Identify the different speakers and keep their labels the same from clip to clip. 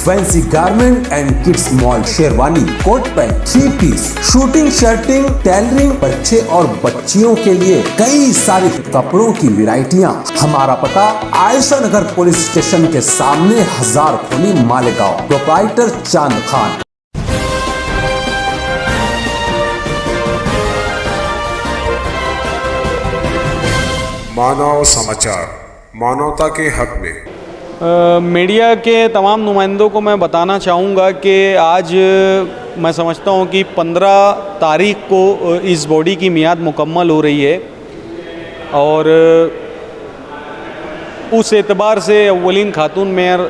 Speaker 1: Fancy garment and kids mall, sherwani, coat pant, three piece, suiting, shirting, tailoring, बच्चे और बच्चियों के लिए कई सारे कपड़ों की वैरायटियां। हमारा पता आयशा नगर पुलिस स्टेशन के सामने, हजार खोली, मालेगांव। प्रोप्राइटर चांद खान।
Speaker 2: मानव समाचार, मानवता के हक में।
Speaker 3: मीडिया के तमाम नुमाइंदों को मैं बताना चाहूँगा कि आज मैं समझता हूँ कि 15 तारीख को इस बॉडी की मियाद मुकम्मल हो रही है और उस एतबार से अव्वलीन खातून मेयर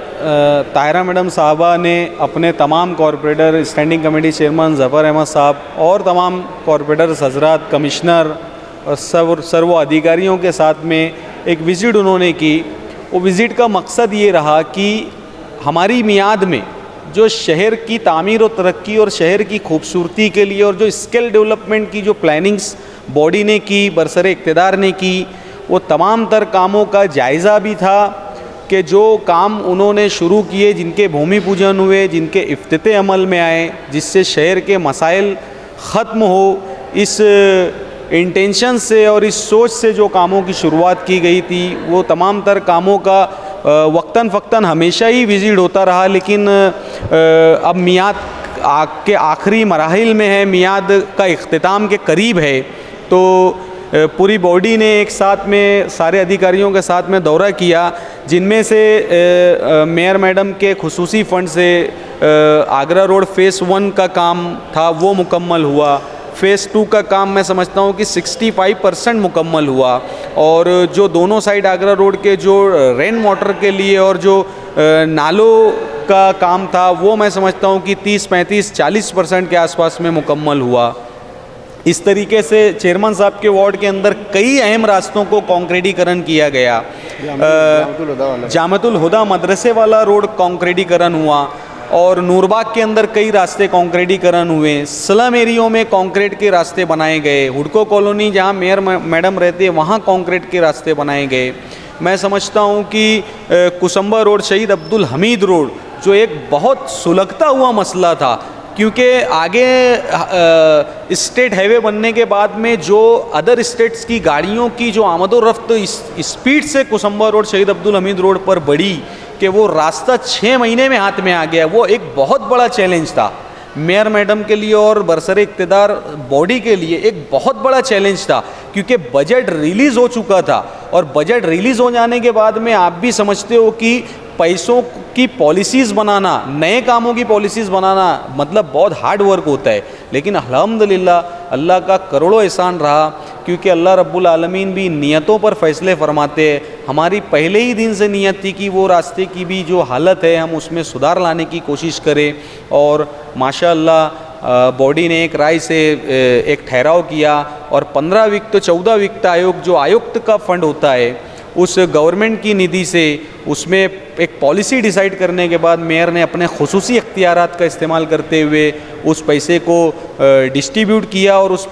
Speaker 3: ताहिरा मैडम साहबा ने अपने तमाम corporator, standing committee chairman Zafar Ahmad साहब और तमाम कॉरपोरेटर्स हजरात, कमिश्नर और सर्व अधिकारियों के साथ में एक विज़िट उन्होंने की। वो विज़िट का मकसद ये रहा कि हमारी मियाद में जो शहर की तामीर और तरक्की और शहर की खूबसूरती के लिए और जो स्किल डेवलपमेंट की जो प्लानिंग्स बॉडी ने की, बरसरे इक़्तिदार ने की, वो तमाम तर कामों का जायज़ा भी था कि जो काम उन्होंने शुरू किए, जिनके भूमि पूजन हुए, जिनके इफ्तिते अमल में आए, जिससे शहर के मसाइल ख़त्म हो, इस इंटेंशन से और इस सोच से जो कामों की शुरुआत की गई थी, वो तमाम तर कामों का वक्तन फ़क्तन हमेशा ही विज़िट होता रहा। लेकिन अब मियाद के आखिरी मराहिल में है, मियाद का इख्तिताम के करीब है, तो पूरी बॉडी ने एक साथ में सारे अधिकारियों के साथ में दौरा किया, जिनमें से मेयर मैडम के खुसूसी फ़ंड से आगरा रोड फ़ेज़ 1 का काम था, वो मुकम्मल हुआ। फ़ेज़ 2 का काम मैं समझता हूँ कि 65% मुकम्मल हुआ और जो दोनों साइड आगरा रोड के जो रेन वाटर के लिए और जो नालों का काम था, वो मैं समझता हूँ कि 30, 35, 40% के आसपास में मुकम्मल हुआ। इस तरीके से चेयरमैन साहब के वार्ड के अंदर कई अहम रास्तों को कॉन्क्रीटीकरण किया गया। जामतुल हुदा मदरसे वाला रोड कॉन्क्रीटीकरण हुआ और नूरबाग के अंदर कई रास्ते कॉन्क्रीटीकरण हुए। स्लम एरियो में कंक्रीट के रास्ते बनाए गए। हुडको कॉलोनी जहां मेयर मैडम रहते हैं, वहां कंक्रीट के रास्ते बनाए गए। मैं समझता हूं कि कुसुम्बा रोड, शहीद अब्दुल हमीद रोड, जो एक बहुत सुलगता हुआ मसला था, क्योंकि आगे स्टेट हाईवे बनने के बाद में जो अदर स्टेट्स की गाड़ियों की जो आमदोरफ्त स्पीड से कुसुम्बा रोड, शहीद अब्दुल हमीद रोड पर बढ़ी कि वो रास्ता 6 महीने में हाथ में आ गया। वो एक बहुत बड़ा चैलेंज था मेयर मैडम के लिए और बरसरे इक़्तिदार बॉडी के लिए, एक बहुत बड़ा चैलेंज था, क्योंकि बजट रिलीज़ हो चुका था और बजट रिलीज़ हो जाने के बाद में आप भी समझते हो कि पैसों की पॉलिसीज़ बनाना, नए कामों की पॉलिसीज़ बनाना मतलब बहुत हार्ड वर्क होता है। लेकिन अल्हम्दुलिल्लाह अल्लाह का करोड़ों एहसान रहा, क्योंकि अल्लाह रब्बुल आलमीन भी नियतों पर फ़ैसले फरमाते हैं। हमारी पहले ही दिन से नियत थी कि वो रास्ते की भी जो हालत है, हम उसमें सुधार लाने की कोशिश करें और माशाअल्लाह बॉडी ने एक राय से एक ठहराव किया और 15 वित्त 14 वित्त आयोग, जो आयुक्त का फ़ंड होता है, उस गवर्नमेंट की निधि से उसमें एक पॉलिसी डिसाइड करने के बाद मेयर ने अपने खुसूसी इख्तियारात का इस्तेमाल करते हुए उस पैसे को डिस्ट्रीब्यूट किया और उस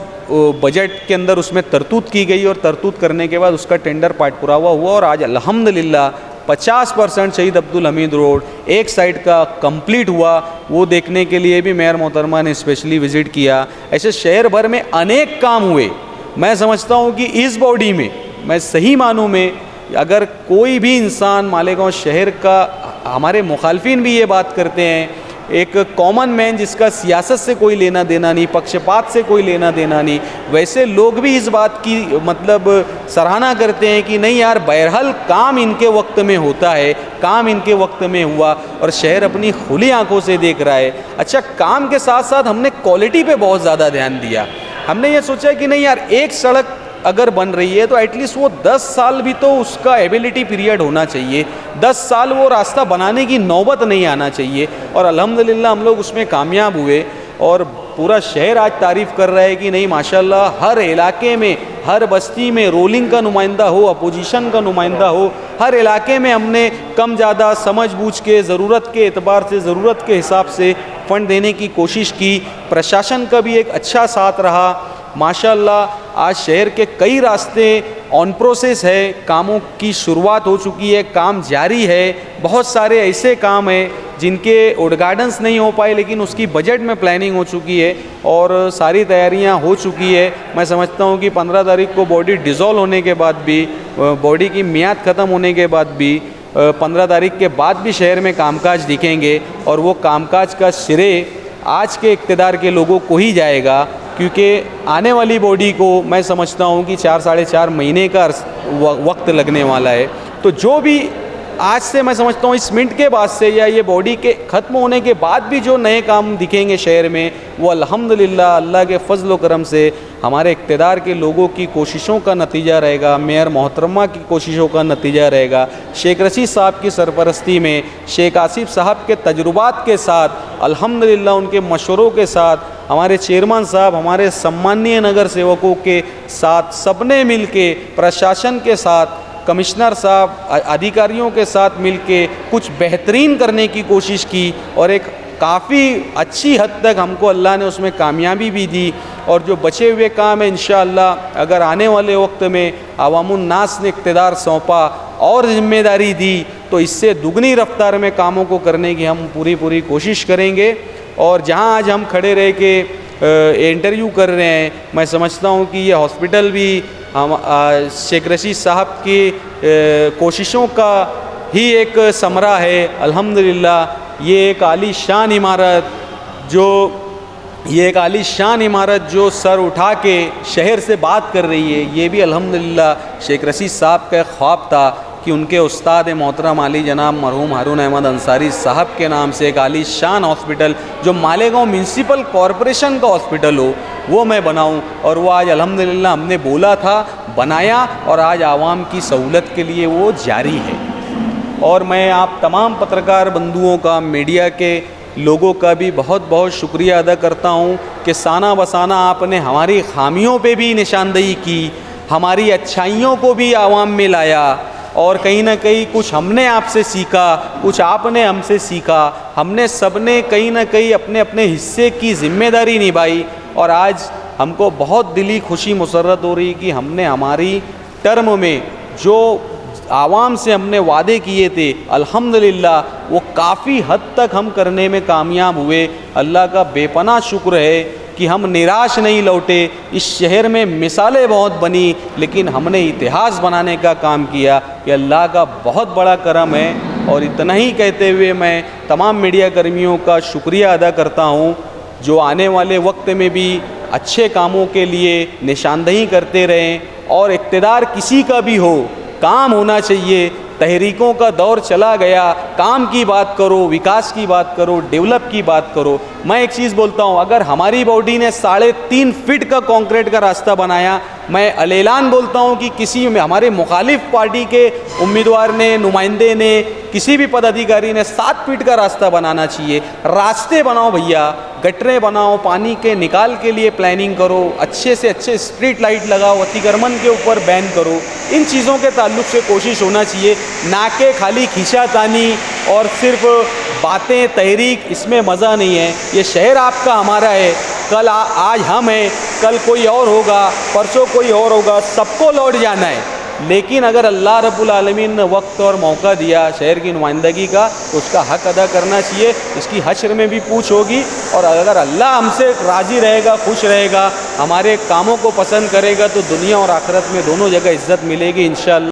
Speaker 3: बजट के अंदर उसमें तरतूत की गई और तरतूत करने के बाद उसका टेंडर पार्ट पुरावा हुआ और आज अल्हम्दुलिल्लाह 50% शहीद अब्दुल हमीद रोड एक साइड का कंप्लीट हुआ। वो देखने के लिए भी मेयर मोहतरमा ने स्पेशली विज़िट किया। ऐसे शहर भर में अनेक काम हुए। मैं समझता हूँ कि इस बॉडी में, मैं सही मानूँ में, अगर कोई भी इंसान मालेगांव शहर का, हमारे मुखालफिन भी ये बात करते हैं, एक कॉमन मैन जिसका सियासत से कोई लेना देना नहीं, पक्षपात से कोई लेना देना नहीं, वैसे लोग भी इस बात की मतलब सराहना करते हैं कि नहीं यार, बहरहाल काम इनके वक्त में होता है, काम इनके वक्त में हुआ और शहर अपनी खुली आंखों से देख रहा है। अच्छा, काम के साथ साथ हमने क्वालिटी पे बहुत ज़्यादा ध्यान दिया। हमने ये सोचा कि नहीं यार, एक सड़क अगर बन रही है तो एटलीस्ट वो 10 साल भी तो उसका एबिलिटी पीरियड होना चाहिए। 10 साल वो रास्ता बनाने की नौबत नहीं आना चाहिए और अल्हम्दुलिल्लाह हम लोग उसमें कामयाब हुए और पूरा शहर आज तारीफ़ कर रहा है कि नहीं माशाल्लाह, हर इलाके में, हर बस्ती में रोलिंग का नुमाइंदा हो, अपोजिशन का नुमाइंदा हो, हर इलाके में हमने कम ज़्यादा समझ बूझ के, ज़रूरत के एतबार से, ज़रूरत के हिसाब से फ़ंड देने की कोशिश की। प्रशासन का भी एक अच्छा साथ रहा। माशाअल्लाह आज शहर के कई रास्ते ऑन प्रोसेस है, कामों की शुरुआत हो चुकी है, काम जारी है। बहुत सारे ऐसे काम हैं जिनके उद्घाटन नहीं हो पाए लेकिन उसकी बजट में प्लानिंग हो चुकी है और सारी तैयारियां हो चुकी है। मैं समझता हूं कि 15 तारीख को बॉडी डिज़ोल्व होने के बाद भी, बॉडी की मियाद ख़त्म होने के बाद भी 15 तारीख के बाद भी शहर में कामकाज दिखेंगे और वो कामकाज का श्रेय आज के इक़्तिदार के लोगों को ही जाएगा, क्योंकि आने वाली बॉडी को मैं समझता हूँ कि 4 साढ़े 4 महीने का वक्त लगने वाला है। तो जो भी आज से मैं समझता हूँ इस मिनट के बाद से या ये बॉडी के ख़त्म होने के बाद भी जो नए काम दिखेंगे शहर में, वो अल्हम्दुलिल्लाह अल्लाह के फजल व करम से हमारे इक़्तिदार के लोगों की कोशिशों का नतीजा रहेगा, मेयर मोहतरमा की कोशिशों का नतीजा रहेगा। शेख रशीद साहब की सरपरस्ती में, शेख आसिफ साहब के तजुर्बात के साथ, अल्हम्दुलिल्लाह उनके मशवरों के साथ, हमारे चेयरमैन साहब, हमारे सम्मानीय नगर सेवकों के साथ, सबने मिल के, प्रशासन के साथ, कमिश्नर साहब, अधिकारियों के साथ मिलके कुछ बेहतरीन करने की कोशिश की और एक काफ़ी अच्छी हद तक हमको अल्लाह ने उसमें कामयाबी भी दी। और जो बचे हुए काम है इंशाअल्लाह अगर आने वाले वक्त में अवामुन नास ने इक़्तिदार सौंपा और ज़िम्मेदारी दी तो इससे दुगनी रफ्तार में कामों को करने की हम पूरी कोशिश करेंगे। और जहां आज हम खड़े रह के इंटरव्यू कर रहे हैं, मैं समझता हूं कि ये हॉस्पिटल भी हम शेख रशीद साहब की कोशिशों का ही एक समरा है। अल्हम्दुलिल्लाह ये एक आलीशान इमारत जो सर उठा के शहर से बात कर रही है, ये भी अल्हम्दुलिल्लाह शेख रशीद साहब का ख्वाब था कि उनके उस्ताद मोहतरम आली जनाब मरहूम हारून अहमद अंसारी साहब के नाम से एक आलीशान हॉस्पिटल जो मालेगांव म्यूनसिपल कॉरपोरेशन का हॉस्पिटल हो वो मैं बनाऊं। और वो आज अल्हम्दुलिल्लाह हमने बोला था, बनाया और आज आवाम की सहूलत के लिए वो जारी है। और मैं आप तमाम पत्रकार बंधुओं का, मीडिया के लोगों का भी बहुत बहुत शुक्रिया अदा करता हूं कि साना बसाना आपने हमारी खामियों पे भी निशानदेही की, हमारी अच्छाइयों को भी आवाम में लाया और कहीं ना कहीं कुछ हमने आपसे सीखा, कुछ आपने हमसे सीखा। हमने सबने कहीं ना कहीं अपने अपने हिस्से की ज़िम्मेदारी निभाई और आज हमको बहुत दिली खुशी मुसर्रत हो रही कि हमने हमारी टर्म में जो आवाम से हमने वादे किए थे अल्हम्दुलिल्लाह वो काफ़ी हद तक हम करने में कामयाब हुए। अल्लाह का बेपनाह शुक्र है कि हम निराश नहीं लौटे। इस शहर में मिसालें बहुत बनी लेकिन हमने इतिहास बनाने का काम किया। ये अल्लाह का बहुत बड़ा करम है। और इतना ही कहते हुए मैं तमाम मीडिया कर्मियों का शुक्रिया अदा करता हूँ जो आने वाले वक्त में भी अच्छे कामों के लिए निशानदेही करते रहें। और इक़्तिदार किसी का भी हो, काम होना चाहिए। तहरीकों का दौर चला गया, काम की बात करो, विकास की बात करो, डेवलप की बात करो। मैं एक चीज़ बोलता हूँ, अगर हमारी बॉडी ने 3.5 फीट का कंक्रीट का रास्ता बनाया, मैं अलेलान बोलता हूँ कि किसी में हमारे मुखालिफ पार्टी के उम्मीदवार ने, नुमाइंदे ने, किसी भी पदाधिकारी ने 7 फीट का रास्ता बनाना चाहिए। रास्ते बनाओ भैया, गटरें बनाओ, पानी के निकाल के लिए प्लानिंग करो, अच्छे से अच्छे स्ट्रीट लाइट लगाओ, अतिक्रमण के ऊपर बैन करो। इन चीज़ों के ताल्लुक से कोशिश होना चाहिए, ना कि खाली खींचातानी और सिर्फ बातें, तहरीक। इसमें मज़ा नहीं है। ये शहर आपका, हमारा है। कल आज हम हैं, कल कोई और होगा, परसों कोई और होगा, सबको लौट जाना है। लेकिन अगर अल्लाह रब्बुल आलमीन ने वक्त और मौका दिया शहर की नुमाइंदगी का तो उसका हक़ अदा करना चाहिए। इसकी हश्र में भी पूछ होगी। और अगर अल्लाह हमसे राज़ी रहेगा, खुश रहेगा, हमारे कामों को पसंद करेगा तो दुनिया और आखिरत में दोनों जगह इज़्ज़त मिलेगी इंशाअल्लाह।